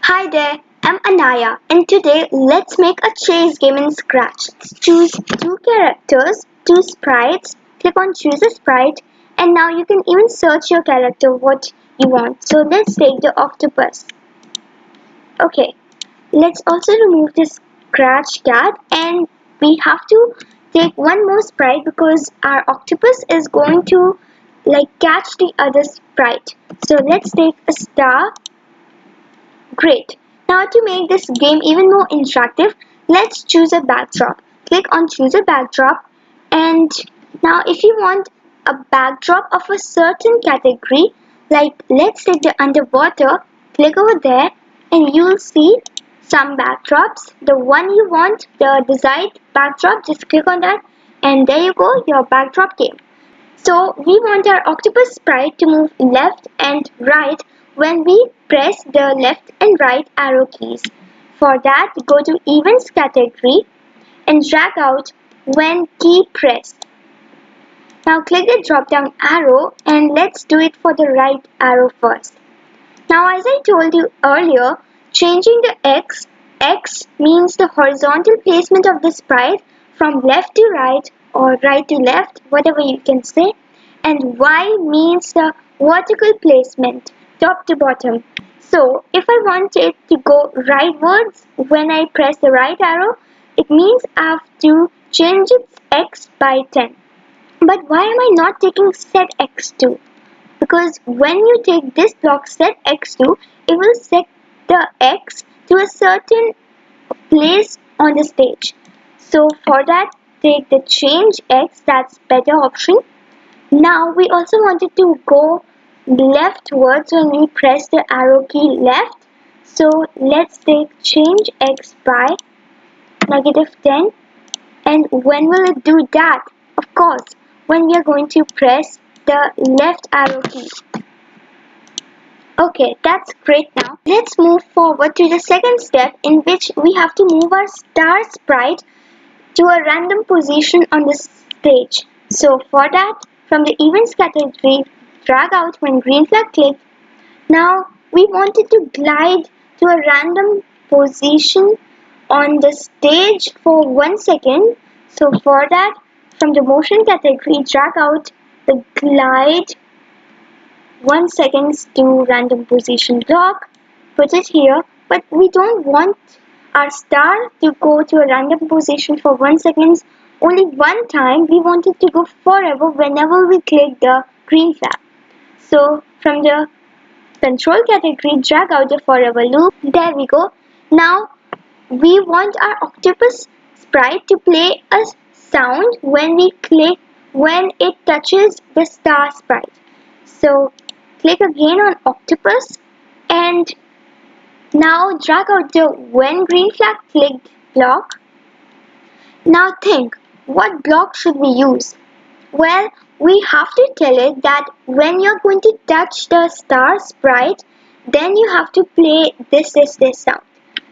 Hi there, I'm Anaya and today let's make a chase game in Scratch. Choose two characters, two sprites, click on choose a sprite and now you can even search your character what you want. So let's take the octopus. Okay, let's also remove the scratch cat and we have to take one more sprite because our octopus is going to catch the other sprite. So let's take a star. Great. Now to make this game even more interactive, let's choose a backdrop. Click on choose a backdrop and now if you want a backdrop of a certain category, like let's take the underwater, click over there and you'll see some backdrops. The one you want, the desired backdrop, just click on that and there you go, your backdrop came. So we want our octopus sprite to move left and right when we press the left and right arrow keys. For that, go to events category and drag out when key pressed. Now click the drop down arrow and let's do it for the right arrow first. Now as I told you earlier, changing the X means the horizontal placement of the sprite from left to right or right to left, whatever you can say, and Y means the vertical placement, top to bottom. So if I want it to go rightwards when I press the right arrow, it means I have to change its X by 10. But why am I not taking set X2? Because when you take this block set X2, it will set the X to a certain place on the stage. So for that, take the change X, that's better option. Now we also wanted to go leftwards when we press the arrow key left. So let's take change X by -10. And when will it do that? Of course, when we are going to press the left arrow key. Okay, that's great now. Let's move forward to the second step in which we have to move our star sprite to a random position on the stage. So for that, from the events category, drag out when green flag clicked. Now we wanted to glide to a random position on the stage for 1 second. So for that, from the motion category, drag out the glide 1 seconds to random position block, put it here, but we don't want our star to go to a random position for 1 second only one time. We want it to go forever whenever we click the green flag. So from the control category, drag out the forever loop. There we go. Now we want our octopus sprite to play a sound when we click when it touches the star sprite. So click again on octopus and now drag out the when green flag clicked block. Now think, what block should we use? Well, we have to tell it that when you're going to touch the star sprite, then you have to play this sound.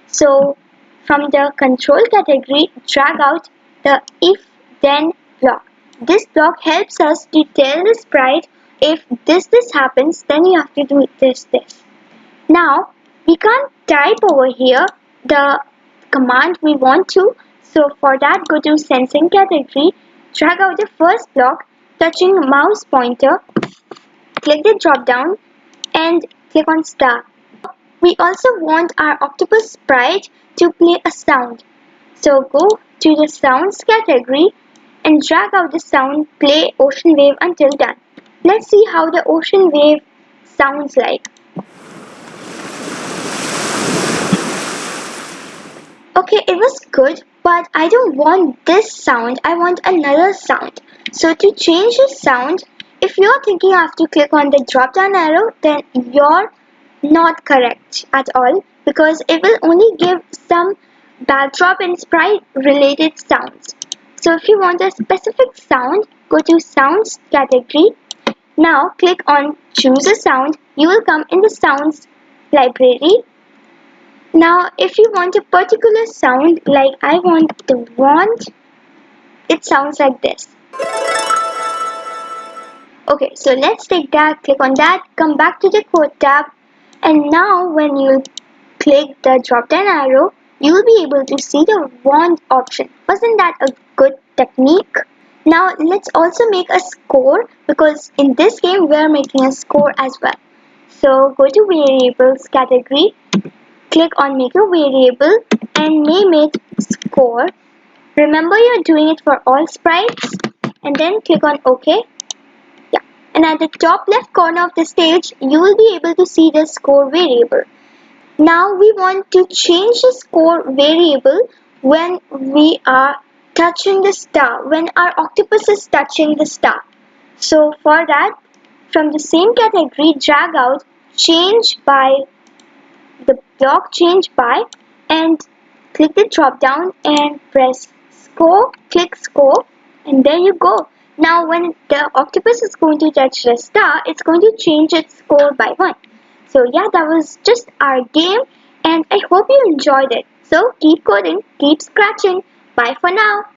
So from the control category, drag out the if then block. This block helps us to tell the sprite if this happens, then you have to do this. Now we can't type over here the command we want to. So for that, go to sensing category, drag out the first block touching mouse pointer, click the drop down and click on star. We also want our octopus sprite to play a sound. So go to the sounds category and drag out the sound play ocean wave until done. Let's see how the ocean wave sounds like. Okay, it was good, but I don't want this sound. I want another sound. So to change the sound, if you're thinking I have to click on the drop down arrow, then you're not correct at all because it will only give some backdrop and sprite related sounds. So if you want a specific sound, go to sounds category. Now click on choose a sound. You will come in the sounds library. Now if you want a particular sound, like I want the wand, it sounds like this. Okay, so let's take that, click on that, come back to the code tab, and now when you click the drop down arrow, you will be able to see the wand option. Wasn't that a good technique? Now let's also make a score, because in this game we are making a score as well. So go to variables category, click on make a variable and name it score. Remember you're doing it for all sprites, and then click on OK. Yeah. And at the top left corner of the stage, you will be able to see the score variable. Now we want to change the score variable when we are touching the star, when our octopus is touching the star. So for that, from the same category, drag out change by, the block change by, and click the drop down and press score, click score, and there you go. Now when the octopus is going to touch the star, it's going to change its score by 1. So yeah, that was just our game, and I hope you enjoyed it. So keep coding, keep scratching. Bye for now.